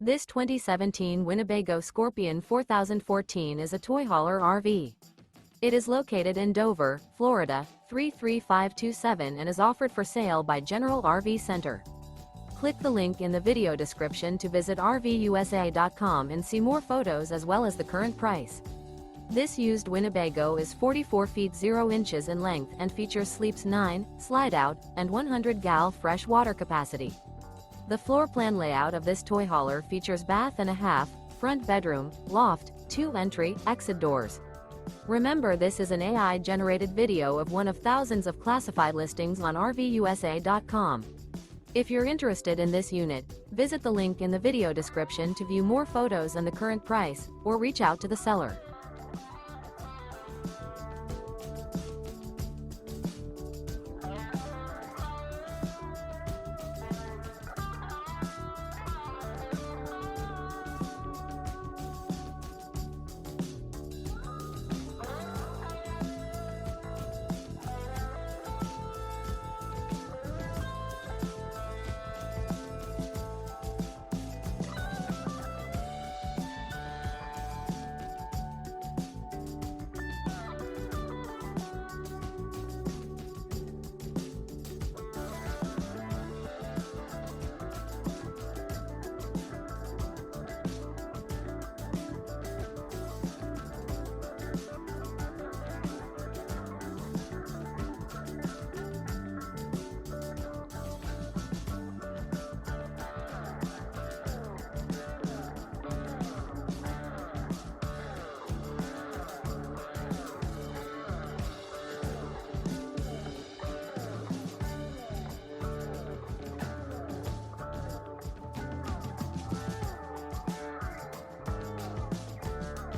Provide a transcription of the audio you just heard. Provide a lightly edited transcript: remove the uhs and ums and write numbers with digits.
This 2017 Winnebago Scorpion 4014 is a toy hauler RV. It is located in Dover, Florida, 33527 and is offered for sale by General RV Center. Click the link in the video description to visit RVUSA.com and see more photos as well as the current price. This used Winnebago is 44 feet 0 inches in length and features sleeps 9, slide-out, and 100 gal fresh water capacity. The floor plan layout of this toy hauler features bath and a half, front bedroom, loft, 2 entry, exit doors. Remember, this is an AI-generated video of one of thousands of classified listings on RVUSA.com. If you're interested in this unit, visit the link in the video description to view more photos and the current price, or reach out to the seller.